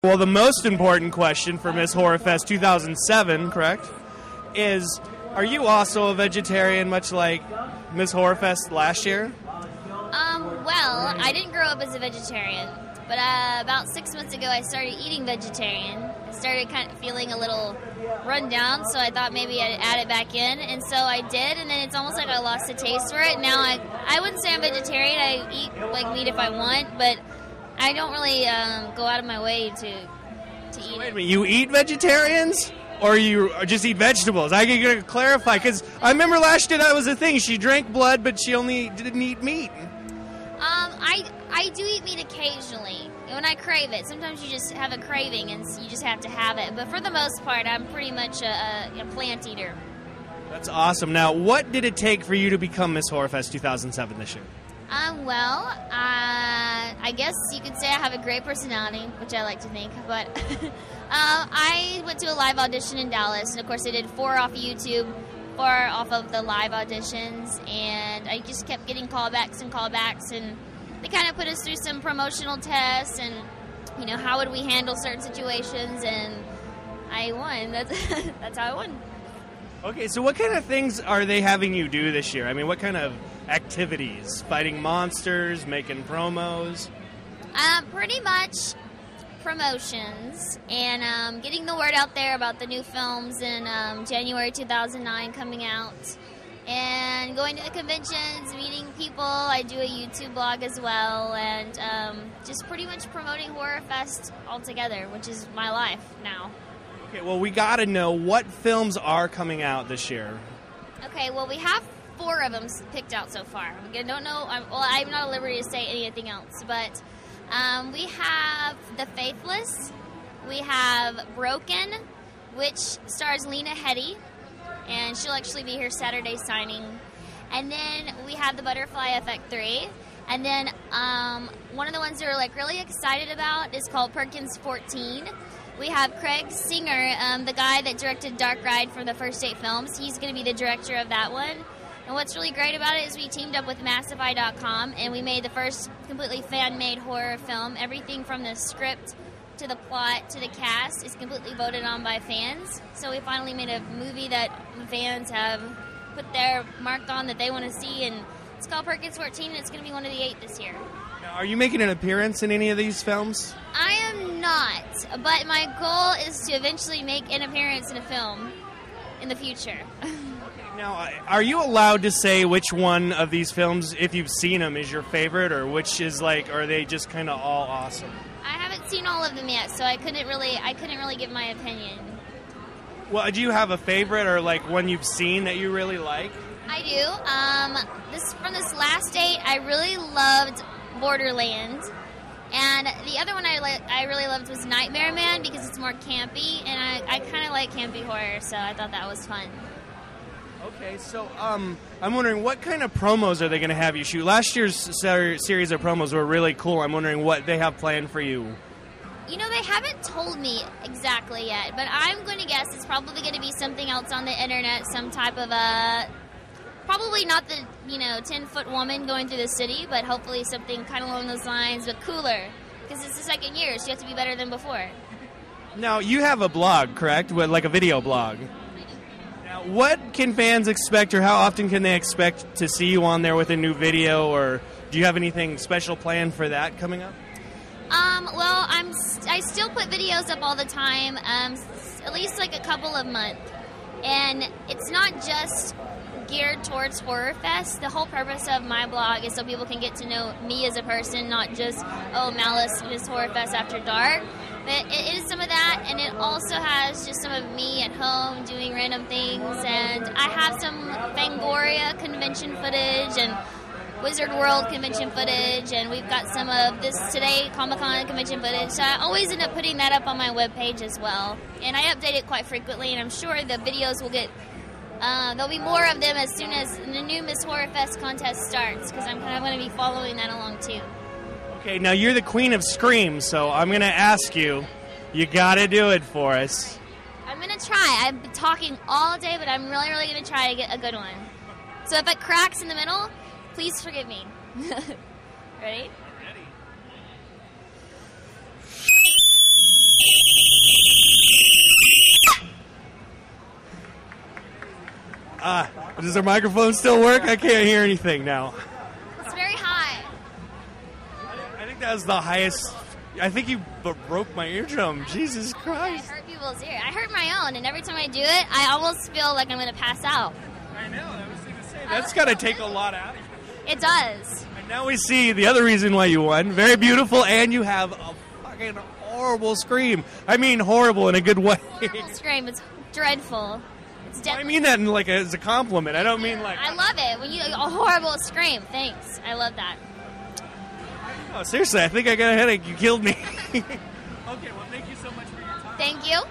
Well, the most important question for Miss Horrorfest 2007, correct, is, are you also a vegetarian, much like Miss Horrorfest last year? Well, I didn't grow up as a vegetarian, but about 6 months ago I started eating vegetarian. I started kind of feeling a little run down, so I thought maybe I'd add it back in, and so I did, and then it's almost like I lost the taste for it. Now I wouldn't say I'm vegetarian. I eat like meat if I want, but I don't really go out of my way to eat Wait a it. minute, you eat vegetarians? Or you just eat vegetables? I gotta clarify, because I remember last year that was a thing. She drank blood, but she only didn't eat meat. I do eat meat occasionally when I crave it. Sometimes you just have a craving and you just have to have it. But for the most part, I'm pretty much a plant eater. That's awesome. Now, what did it take for you to become Miss Horrorfest 2007 this year? Well, I guess you could say I have a great personality, which I like to think, but I went to a live audition in Dallas, and of course I did 4 off of YouTube, 4 off of the live auditions, and I just kept getting callbacks, and they kind of put us through some promotional tests, and, you know, how would we handle certain situations, and I won. That's how I won. Okay, so what kind of things are they having you do this year? I mean, what kind of activities? Fighting monsters, making promos? Pretty much promotions and getting the word out there about the new films in January 2009 coming out, and going to the conventions, meeting people. I do a YouTube blog as well, and just pretty much promoting Horrorfest altogether, which is my life now. Okay, well, we got to know what films are coming out this year. Okay, well, we have 4 of them picked out so far. We don't know. I'm not at liberty to say anything else, but we have The Faithless. We have Broken, which stars Lena Headey, and she'll actually be here Saturday signing. And then we have The Butterfly Effect 3. And then one of the ones that we're like really excited about is called Perkins 14. We have Craig Singer, the guy that directed Dark Ride for the first 8 films. He's going to be the director of that one. And what's really great about it is we teamed up with Massify.com, and we made the first completely fan-made horror film. Everything from the script to the plot to the cast is completely voted on by fans. So we finally made a movie that fans have put their mark on that they want to see, and it's called Perkins 14, and it's going to be one of the 8 this year. Now, are you making an appearance in any of these films? I am not, but my goal is to eventually make an appearance in a film in the future. Now, are you allowed to say which one of these films, if you've seen them, is your favorite, or which is like, are they just kind of all awesome? I haven't seen all of them yet, so I couldn't really give my opinion. Well, do you have a favorite, or like one you've seen that you really like? I do. From this last date, I really loved Borderland, and the other one I really loved was Nightmare Man because it's more campy, and I kind of like campy horror, so I thought that was fun. Okay, so I'm wondering what kind of promos are they going to have you shoot? Last year's series of promos were really cool. I'm wondering what they have planned for you. You know, they haven't told me exactly yet, but I'm going to guess it's probably going to be something else on the internet, some type of probably not the 10-foot woman going through the city, but hopefully something kind of along those lines, but cooler, because it's the second year, so you have to be better than before. Now, you have a blog, correct? Like a video blog. What can fans expect, or how often can they expect to see you on there with a new video, or do you have anything special planned for that coming up? Well, I still put videos up all the time, at least like a couple of months, and it's not just geared towards Horrorfest. The whole purpose of my blog is so people can get to know me as a person, not just, Malice, Miss Horrorfest After Dark. But it is some of that, and it also has just some of me at home doing random things, and I have some Fangoria convention footage and Wizard World convention footage, and we've got some of this Today Comic-Con convention footage, so I always end up putting that up on my webpage as well. And I update it quite frequently, and I'm sure the videos will get, there'll be more of them as soon as the new Miss Horrorfest contest starts, because I'm kind of going to be following that along too. Okay, now you're the queen of Scream, so I'm going to ask you, you got to do it for us. I'm going to try. I've been talking all day, but I'm really, really going to try to get a good one. So if it cracks in the middle, please forgive me. Ready? Ready. Does their microphone still work? I can't hear anything now. It's very high. I think that was the highest. I think you broke my eardrum. Jesus I Christ. hurt people's ear. I hurt my own, and every time I do it, I almost feel like I'm going to pass out. I know. I was going to say, that's got to take a lot out of you. It does. And now we see the other reason why you won. Very beautiful, and you have a fucking horrible scream. I mean horrible in a good way. Horrible scream. It's dreadful. It's deadly. I mean that in like as a compliment. I don't mean like... I love it. When you a horrible scream. Thanks. I love that. Oh, seriously, I think I got a headache. You killed me. Okay, well, thank you so much for your time. Thank you.